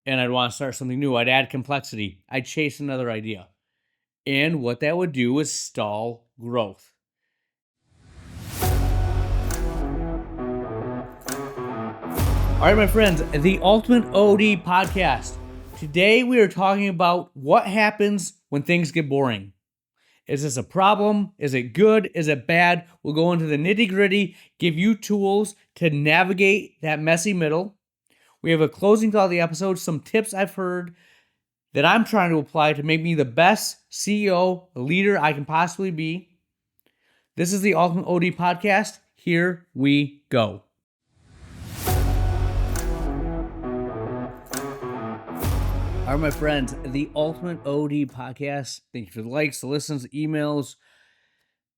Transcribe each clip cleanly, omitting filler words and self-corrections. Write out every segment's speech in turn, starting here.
and I'd want to start something new. I'd add complexity. I'd chase another idea. And what that would do is stall growth. All right, my friends, the Ultimate OD podcast. Today we are talking about what happens when things get boring. Is this a problem? Is it good? Is it bad? We'll go into the nitty gritty, give you tools to navigate that messy middle. We have a closing thought of the episode, some tips I've heard that I'm trying to apply to make me the best CEO, leader I can possibly be. This is the Ultimate OD podcast. Here we go. All right, my friends, the Ultimate OD podcast. Thank you for the likes, the listens, the emails.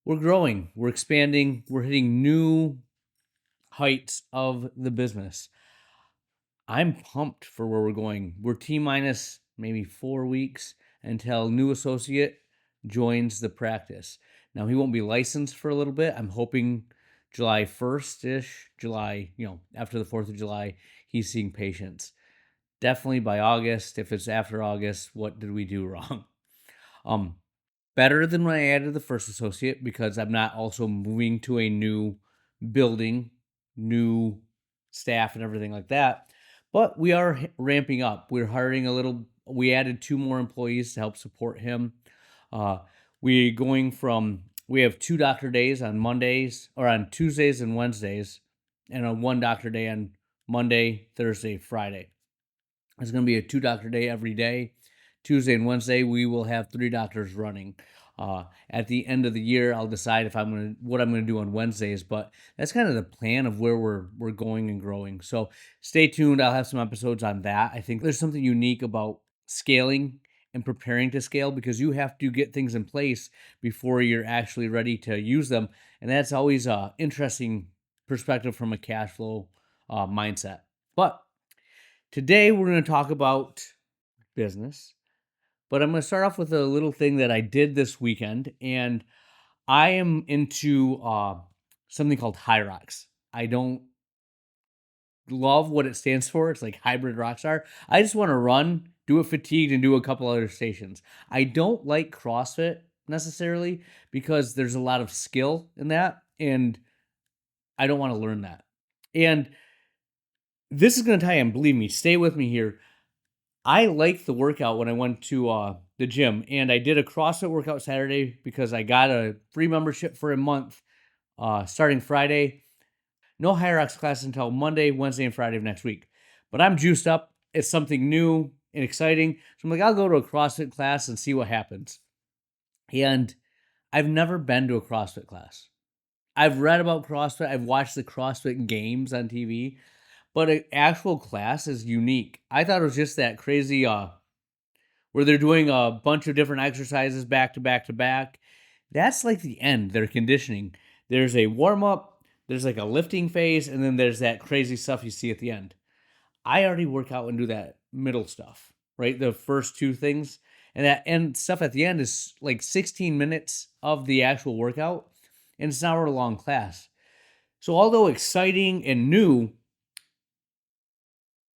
We're growing, we're expanding, we're hitting new heights of the business. I'm pumped for where we're going. We're T-minus maybe 4 weeks until new associate joins the practice. Now, he won't be licensed for a little bit. I'm hoping July 1st-ish, after the 4th of July, he's seeing patients. Definitely by August. If it's after August, what did we do wrong? Better than when I added the first associate because I'm not also moving to a new building, new staff and everything like that. But we are ramping up. We're hiring we added 2 more employees to help support him. We have 2 doctor days on Mondays or on Tuesdays and Wednesdays, and a 1 doctor day on Monday, Thursday, Friday. It's going to be a 2 doctor day every day. Tuesday and Wednesday, we will have 3 doctors running. At the end of the year, I'll decide what I'm going to do on Wednesdays, but that's kind of the plan of where we're going and growing. So stay tuned. I'll have some episodes on that. I think there's something unique about scaling and preparing to scale because you have to get things in place before you're actually ready to use them. And that's always an interesting perspective from a cash flow mindset. But today we're going to talk about business. But I'm going to start off with a little thing that I did this weekend, and I am into something called High Rocks. I don't love what it stands for. It's like hybrid rockstar. I just want to run, do it fatigued, and do a couple other stations. I don't like CrossFit necessarily because there's a lot of skill in that, and I don't want to learn that. And this is going to tie in, believe me, stay with me here. I liked the workout when I went to the gym, and I did a CrossFit workout Saturday because I got a free membership for a month starting Friday. No High Rocks class until Monday, Wednesday, and Friday of next week. But I'm juiced up. It's something new and exciting. So I'm like, I'll go to a CrossFit class and see what happens. And I've never been to a CrossFit class. I've read about CrossFit. I've watched the CrossFit games on TV. But an actual class is unique. I thought it was just that crazy where they're doing a bunch of different exercises back to back to back. That's like the end, their conditioning. There's a warm-up, there's like a lifting phase, and then there's that crazy stuff you see at the end. I already work out and do that middle stuff, right? The first 2 things. And that end stuff at the end is like 16 minutes of the actual workout, and it's an hour-long class. So although exciting and new,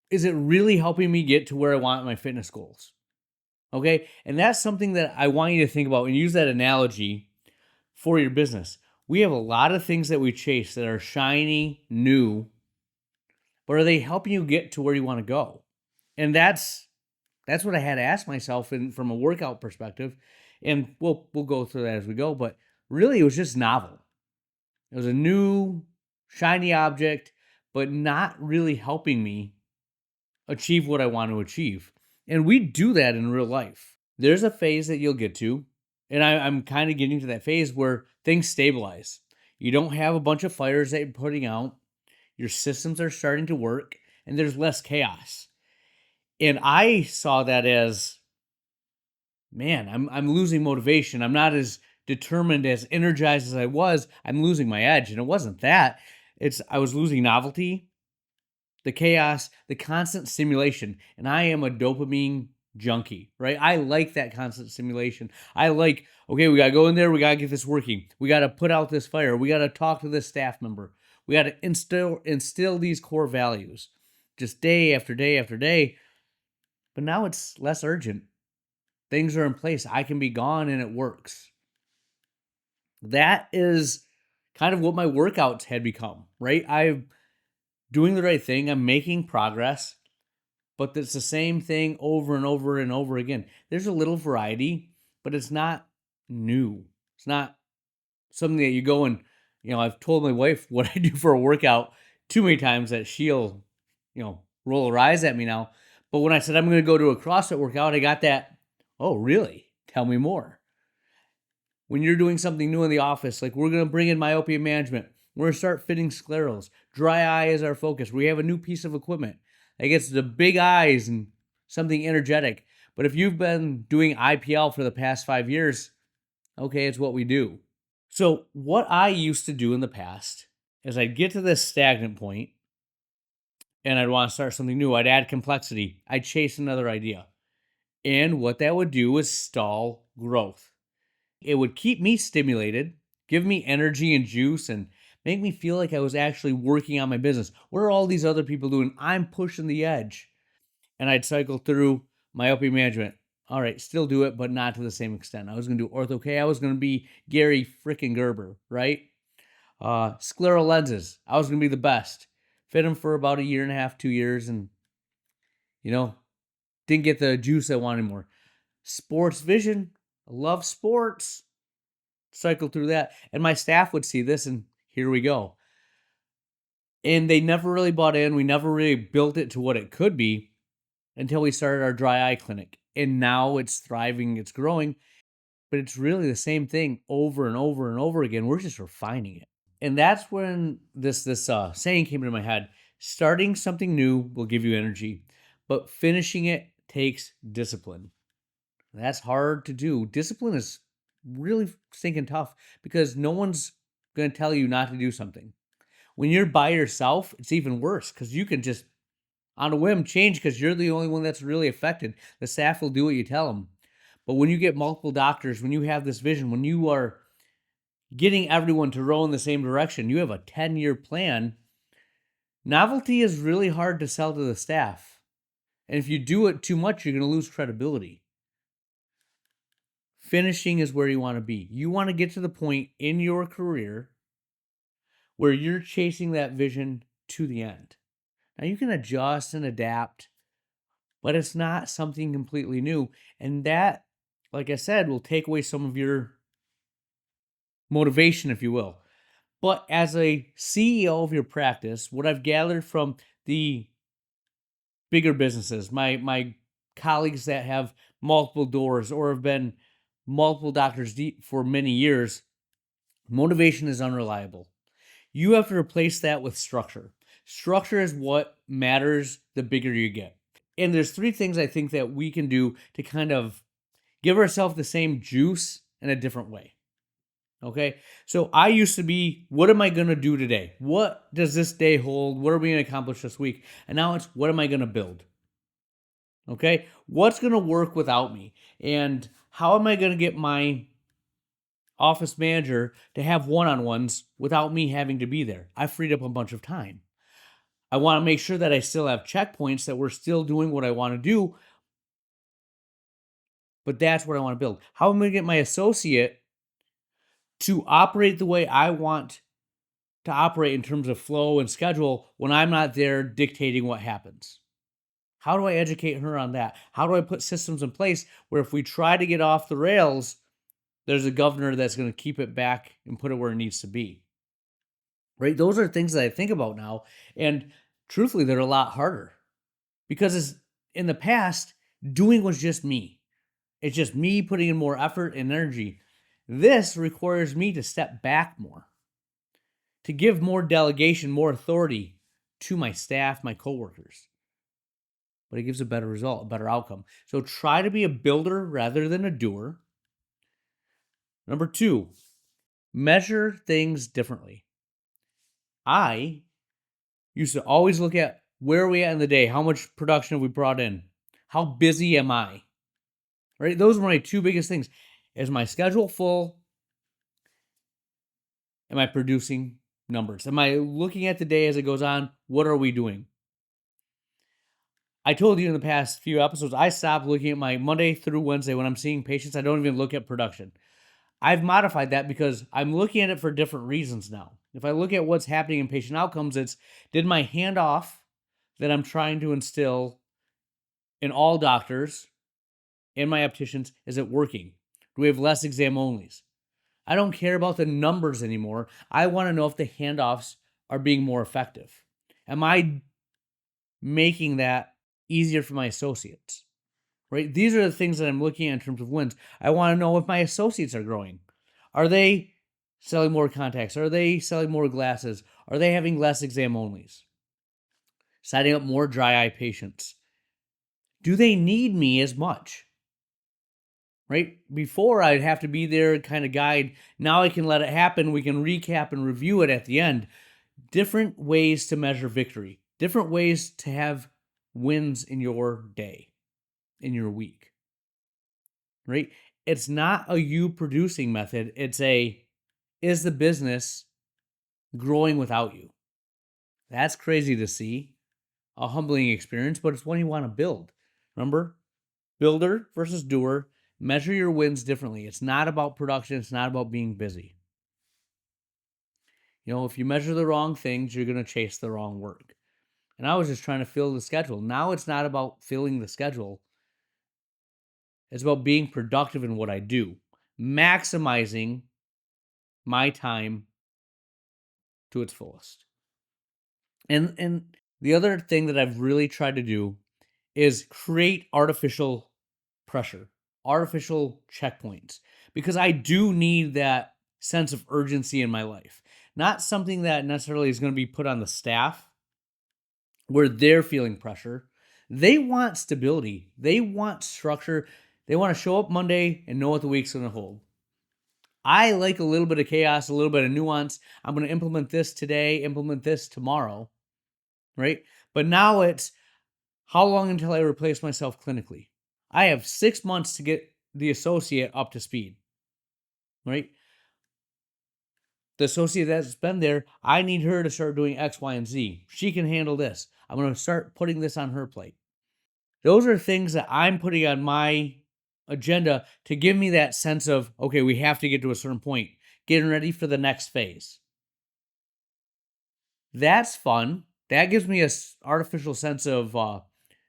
is it really helping me get to where I want my fitness goals? Okay. And that's something that I want you to think about and use that analogy for your business. We have a lot of things that we chase that are shiny, new, but are they helping you get to where you want to go? And that's what I had to ask myself from a workout perspective. And we'll go through that as we go. But really, it was just novel. It was a new, shiny object, but not really helping me achieve what I want to achieve. And we do that in real life. There's a phase that you'll get to, and I'm kind of getting to that phase where things stabilize. You don't have a bunch of fires that you're putting out. Your systems are starting to work, and there's less chaos. And I saw that as, man, I'm losing motivation. I'm not as determined, as energized as I was. I'm losing my edge. And it wasn't that. I was losing novelty, the chaos, the constant stimulation. And I am a dopamine junkie, right? I like that constant stimulation. I like, okay, we got to go in there. We got to get this working. We got to put out this fire. We got to talk to this staff member. We got to instill these core values just day after day after day. But now it's less urgent. Things are in place. I can be gone and it works. That is kind of what my workouts had become, right? I'm doing the right thing. I'm making progress, but it's the same thing over and over and over again. There's a little variety, but it's not new. It's not something that you go and, I've told my wife what I do for a workout too many times that she'll, roll her eyes at me now. But when I said I'm going to go to a CrossFit workout, I got that, oh, really? Tell me more. When you're doing something new in the office, like we're going to bring in myopia management, we're going to start fitting sclerals. Dry eye is our focus. We have a new piece of equipment. Like it's the big eyes and something energetic. But if you've been doing IPL for the past 5 years, okay, it's what we do. So, what I used to do in the past is I'd get to this stagnant point and I'd want to start something new. I'd add complexity. I'd chase another idea. And what that would do is stall growth. It would keep me stimulated, give me energy and juice, and make me feel like I was actually working on my business. What are all these other people doing? I'm pushing the edge. And I'd cycle through myopia management. All right, still do it, but not to the same extent. I was going to do ortho K. I was going to be Gary freaking Gerber, right? Scleral lenses. I was going to be the best. Fit them for about a year and a half, 2 years, and, didn't get the juice I wanted anymore. Sports vision. I love sports. Cycle through that. And my staff would see this, and here we go. And they never really bought in. We never really built it to what it could be until we started our dry eye clinic. And now it's thriving, it's growing, but it's really the same thing over and over and over again. We're just refining it. And that's when this saying came into my head. Starting something new will give you energy, but finishing it takes discipline. That's hard to do. Discipline is really stinking tough because no one's going to tell you not to do something. When you're by yourself, it's even worse because you can just, on a whim, change because you're the only one that's really affected. The staff will do what you tell them. But when you get multiple doctors, when you have this vision, when you are getting everyone to row in the same direction, you have a 10-year plan. Novelty is really hard to sell to the staff. And if you do it too much, you're going to lose credibility. Finishing is where you want to be. You want to get to the point in your career where you're chasing that vision to the end. Now you can adjust and adapt, but it's not something completely new. And that, like I said, will take away some of your motivation, if you will. But as a CEO of your practice, what I've gathered from the bigger businesses, my colleagues that have multiple doors or have been multiple doctors deep for many years, motivation is unreliable. You have to replace that with structure. Structure is what matters the bigger you get. And there's three things I think that we can do to kind of give ourselves the same juice in a different way. Okay. So I used to be, what am I going to do today? What does this day hold? What are we going to accomplish this week? And now it's, what am I going to build? Okay. What's going to work without me? And how am I going to get my office manager to have one-on-ones without me having to be there? I freed up a bunch of time. I want to make sure that I still have checkpoints, that we're still doing what I want to do. But that's what I want to build. How am I going to get my associate to operate the way I want to operate in terms of flow and schedule when I'm not there dictating what happens? How do I educate her on that? How do I put systems in place where if we try to get off the rails, there's a governor that's going to keep it back and put it where it needs to be? Right? Those are things that I think about now. And truthfully, they're a lot harder because in the past, doing was just me. It's just me putting in more effort and energy. This requires me to step back more, to give more delegation, more authority to my staff, my coworkers. But it gives a better result, a better outcome. So try to be a builder rather than a doer. Number 2, measure things differently. I used to always look at where are we at in the day? How much production have we brought in? How busy am I? Right? Those were my 2 biggest things. Is my schedule full? Am I producing numbers? Am I looking at the day as it goes on? What are we doing? I told you in the past few episodes, I stopped looking at my Monday through Wednesday when I'm seeing patients. I don't even look at production. I've modified that because I'm looking at it for different reasons now. If I look at what's happening in patient outcomes, it's did my handoff that I'm trying to instill in all doctors and my opticians, is it working? Do we have less exam onlys? I don't care about the numbers anymore. I want to know if the handoffs are being more effective. Am I making that easier for my associates? Right? These are the things that I'm looking at in terms of wins. I want to know if my associates are growing. Are they selling more contacts? Are they selling more glasses? Are they having less exam onlys? Signing up more dry eye patients. Do they need me as much? Right? Before I'd have to be there, kind of guide. Now I can let it happen. We can recap and review it at the end. Different ways to measure victory, different ways to have wins in your day, in your week. Right? It's not a you producing method. It's is the business growing without you? That's crazy to see. A humbling experience, but it's one you want to build. Remember? Builder versus doer. Measure your wins differently. It's not about production. It's not about being busy. If you measure the wrong things, you're going to chase the wrong work. And I was just trying to fill the schedule. Now it's not about filling the schedule. It's about being productive in what I do, maximizing my time to its fullest. And the other thing that I've really tried to do is create artificial pressure, artificial checkpoints, because I do need that sense of urgency in my life. Not something that necessarily is going to be put on the staff where they're feeling pressure. They want stability. They want structure. They want to show up Monday and know what the week's going to hold. I like a little bit of chaos, a little bit of nuance. I'm going to implement this today, implement this tomorrow, right? But now it's how long until I replace myself clinically? I have 6 months to get the associate up to speed, right? The associate that's been there, I need her to start doing X, Y, and Z. She can handle this. I'm going to start putting this on her plate. Those are things that I'm putting on my agenda to give me that sense of, okay, we have to get to a certain point, getting ready for the next phase. That's fun. That gives me a artificial sense of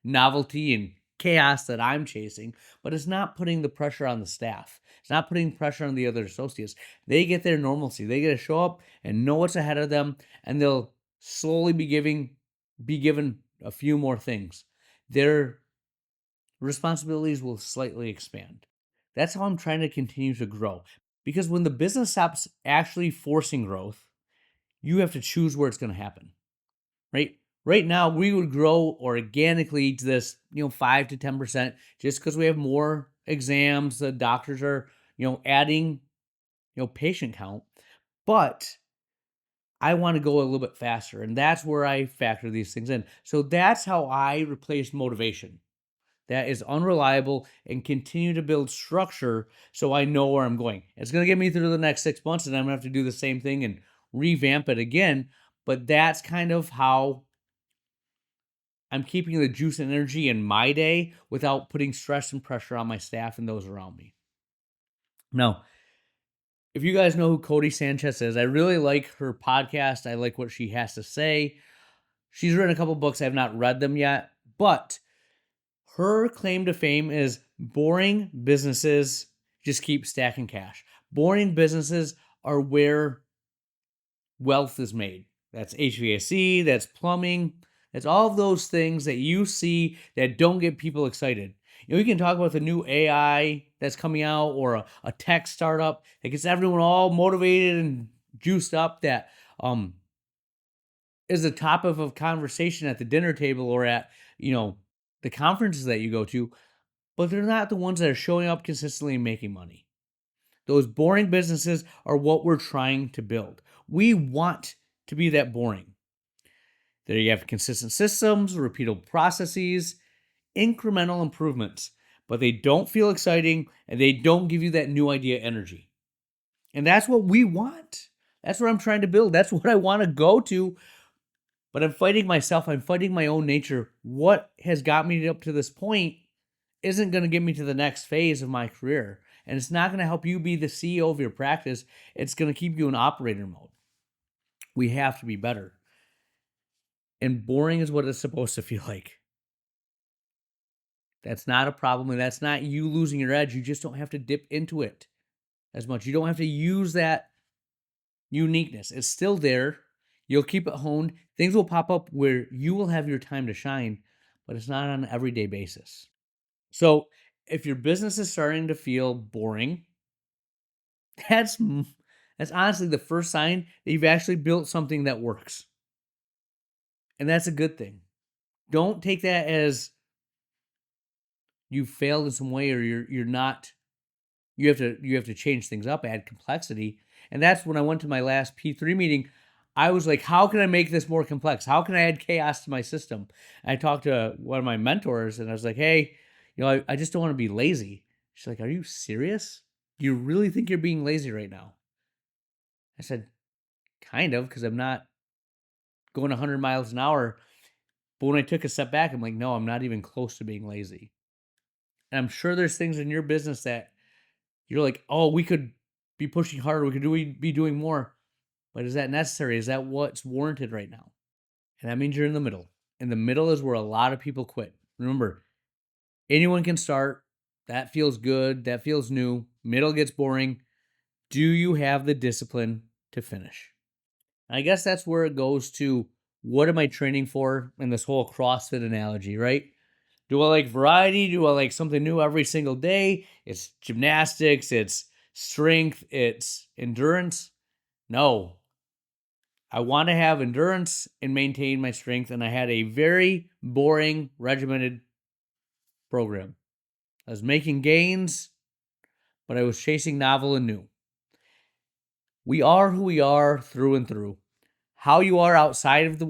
novelty and chaos that I'm chasing, but it's not putting the pressure on the staff. It's not putting pressure on the other associates. They get their normalcy. They get to show up and know what's ahead of them, and they'll slowly be given a few more things. Their responsibilities will slightly expand. That's how I'm trying to continue to grow. Because when the business stops actually forcing growth, you have to choose where it's going to happen. Right? Right now, we would grow organically to this, 5 to 10%, just because we have more exams. The doctors are, adding, patient count. But I want to go a little bit faster, and that's where I factor these things in. So that's how I replace motivation. That is unreliable, and continue to build structure so I know where I'm going. It's going to get me through the next 6 months, and I'm going to have to do the same thing and revamp it again. But that's kind of how I'm keeping the juice and energy in my day without putting stress and pressure on my staff and those around me. Now, if you guys know who Cody Sanchez is, I really like her podcast. I like what she has to say. She's written a couple books. I have not read them yet, but her claim to fame is boring businesses just keep stacking cash. Boring businesses are where wealth is made. That's HVAC, that's plumbing, that's all of those things that you see that don't get people excited. We can talk about the new AI that's coming out, or a tech startup that gets everyone all motivated and juiced up, that is the topic of conversation at the dinner table or at, the conferences that you go to, but they're not the ones that are showing up consistently and making money. Those boring businesses are what we're trying to build. We want to be that boring. There you have consistent systems, repeatable processes, incremental improvements, but they don't feel exciting and they don't give you that new idea energy. And that's what we want. That's what I'm trying to build. That's what I want to go to But I'm fighting myself. I'm fighting my own nature. What has got me up to this point isn't going to get me to the next phase of my career. And it's not going to help you be the CEO of your practice. It's going to keep you in operator mode. We have to be better. And boring is what it's supposed to feel like. That's not a problem. And that's not you losing your edge. You just don't have to dip into it as much. You don't have to use that uniqueness. It's still there. You'll keep it honed. Things will pop up where you will have your time to shine, but it's not on an everyday basis. So if your business is starting to feel boring, that's honestly the first sign that you've actually built something that works. And that's a good thing. Don't take that as you failed in some way or you're not you have to change things up, add complexity. And that's when I went to my last P3 meeting. I was like, how can I make this more complex? How can I add chaos to my system? And I talked to one of my mentors and I was like, hey, I just don't want to be lazy. She's like, are you serious? Do you really think you're being lazy right now? I said, kind of, because I'm not going 100 miles an hour. But when I took a step back, I'm like, no, I'm not even close to being lazy. And I'm sure there's things in your business that you're like, oh, we could be pushing harder. We could be doing more. But is that necessary? Is that what's warranted right now? And that means you're in the middle. And the middle is where a lot of people quit. Remember, anyone can start. That feels good. That feels new. Middle gets boring. Do you have the discipline to finish? And I guess that's where it goes to, what am I training for in this whole CrossFit analogy, right? Do I like variety? Do I like something new every single day? It's gymnastics, it's strength, it's endurance. No. I want to have endurance and maintain my strength, and I had a very boring, regimented program. I was making gains, but I was chasing novel and new. We are who we are through and through. How you are outside of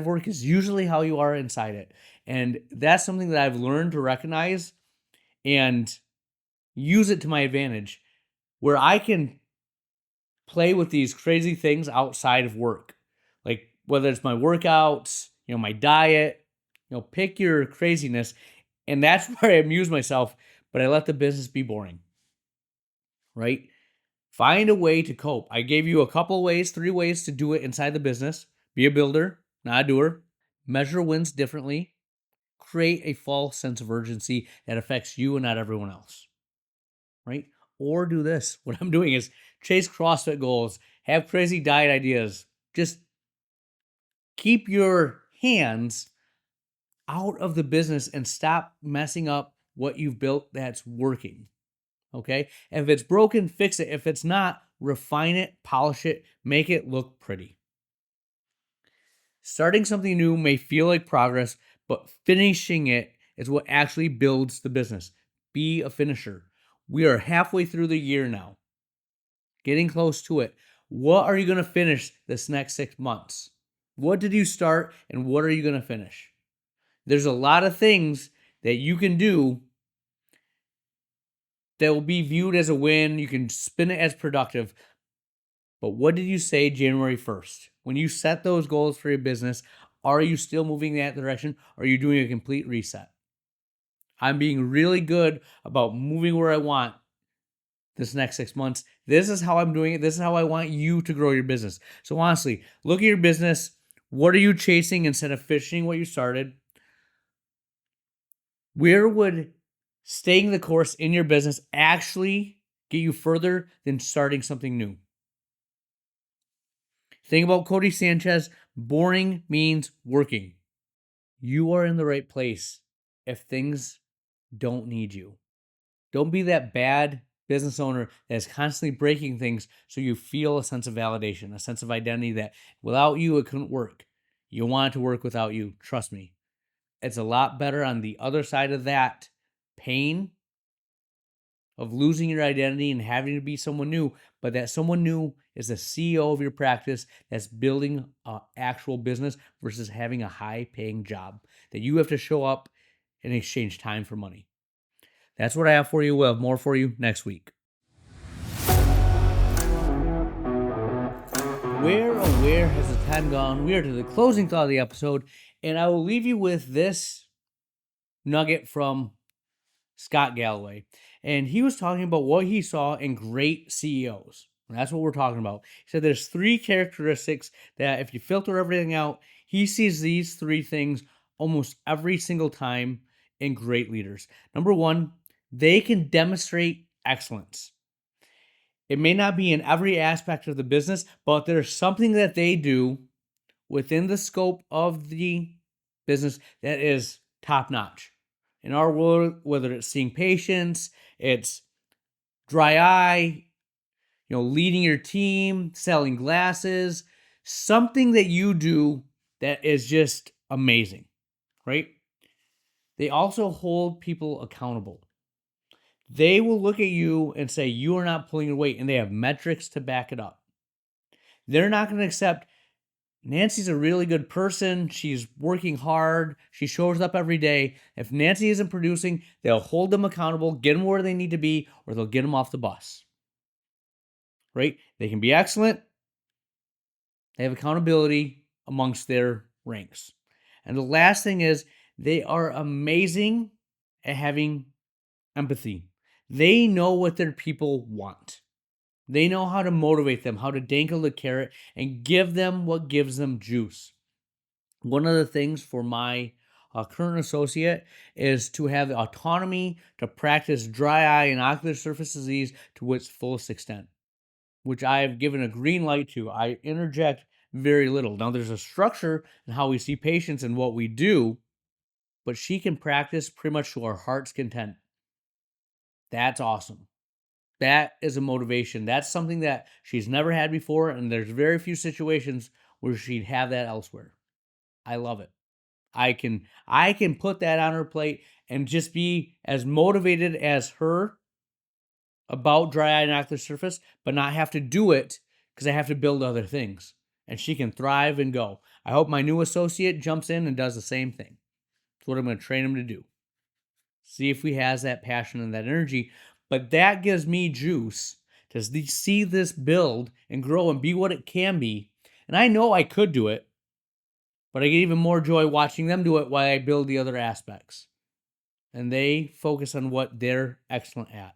work is usually how you are inside it. And that's something that I've learned to recognize and use it to my advantage, where I can play with these crazy things outside of work. Like whether it's my workouts, my diet, pick your craziness. And that's where I amuse myself, but I let the business be boring, right? Find a way to cope. I gave you a couple ways, 3 ways to do it inside the business. Be a builder, not a doer. Measure wins differently. Create a false sense of urgency that affects you and not everyone else, right? Or do this. What I'm doing is chase CrossFit goals, have crazy diet ideas. Just keep your hands out of the business and stop messing up what you've built that's working. Okay? If it's broken, fix it. If it's not, refine it, polish it, make it look pretty. Starting something new may feel like progress, but finishing it is what actually builds the business. Be a finisher. We are halfway through the year now, getting close to it. What are you going to finish this next 6 months? What did you start and what are you going to finish? There's a lot of things that you can do that will be viewed as a win. You can spin it as productive. But what did you say January 1st? When you set those goals for your business, are you still moving in that direction? Or are you doing a complete reset? I'm being really good about moving where I want this next 6 months. This is how I'm doing it. This is how I want you to grow your business. So honestly, look at your business. What are you chasing instead of finishing what you started? Where would staying the course in your business actually get you further than starting something new? Think about Cody Sanchez. Boring means working. You are in the right place if things don't need you. Don't be that bad business owner that is constantly breaking things so you feel a sense of validation, a sense of identity that without you, it couldn't work. You want it to work without you. Trust me. It's a lot better on the other side of that pain of losing your identity and having to be someone new, but that someone new is the CEO of your practice that's building an actual business versus having a high-paying job that you have to show up and exchange time for money. That's what I have for you. We'll have more for you next week. Where where has the time gone? We are to the closing thought of the episode, and I will leave you with this nugget from Scott Galloway. And he was talking about what he saw in great CEOs. And that's what we're talking about. He said there's 3 characteristics that if you filter everything out, he sees these 3 things almost every single time in great leaders. Number 1, they can demonstrate excellence. It may not be in every aspect of the business, but there's something that they do within the scope of the business that is top notch. In our world, whether it's seeing patients, it's dry eye, leading your team, selling glasses, something that you do that is just amazing, right? They also hold people accountable. They will look at you and say, you are not pulling your weight, and they have metrics to back it up. They're not going to accept, Nancy's a really good person. She's working hard. She shows up every day. If Nancy isn't producing, they'll hold them accountable, get them where they need to be, or they'll get them off the bus. Right? They can be excellent. They have accountability amongst their ranks. And the last thing is they are amazing at having empathy. They know what their people want. They know how to motivate them, how to dangle the carrot and give them what gives them juice. One of the things for my current associate is to have the autonomy to practice dry eye and ocular surface disease to its fullest extent, which I have given a green light to. I interject very little. Now, there's a structure in how we see patients and what we do, but she can practice pretty much to our heart's content. That's awesome. That is a motivation. That's something that she's never had before, and there's very few situations where she'd have that elsewhere. I love it. I can put that on her plate and just be as motivated as her about dry eye and ocular surface, but not have to do it because I have to build other things. And she can thrive and go. I hope my new associate jumps in and does the same thing. That's what I'm going to train him to do. See if he has that passion and that energy. But that gives me juice to see this build and grow and be what it can be. And I know I could do it, but I get even more joy watching them do it while I build the other aspects. And they focus on what they're excellent at.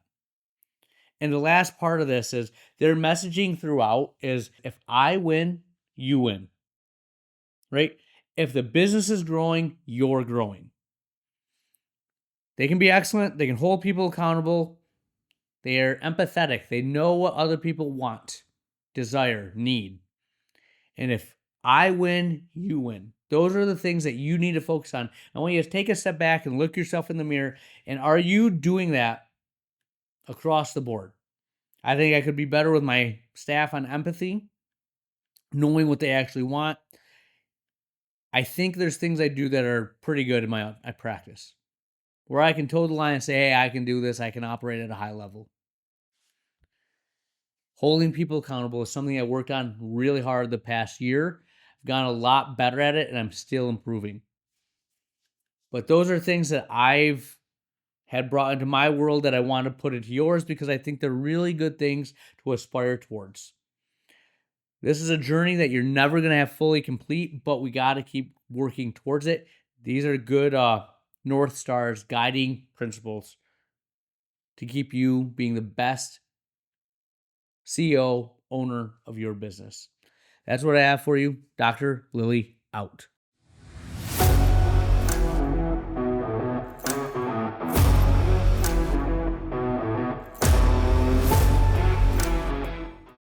And the last part of this is their messaging throughout is if I win, you win. Right? If the business is growing, you're growing. They can be excellent. They can hold people accountable. They are empathetic. They know what other people want, desire, need. And if I win, you win. Those are the things that you need to focus on. I want you to take a step back and look yourself in the mirror. And are you doing that across the board? I think I could be better with my staff on empathy, knowing what they actually want. I think there's things I do that are pretty good in my practice, where I can toe the line and say, hey, I can do this. I can operate at a high level. Holding people accountable is something I worked on really hard the past year. I've gotten a lot better at it, and I'm still improving. But those are things that I've had brought into my world that I want to put into yours because I think they're really good things to aspire towards. This is a journey that you're never going to have fully complete, but we got to keep working towards it. These are good North Stars, guiding principles to keep you being the best CEO, owner of your business. That's what I have for you. Dr. Lilly out.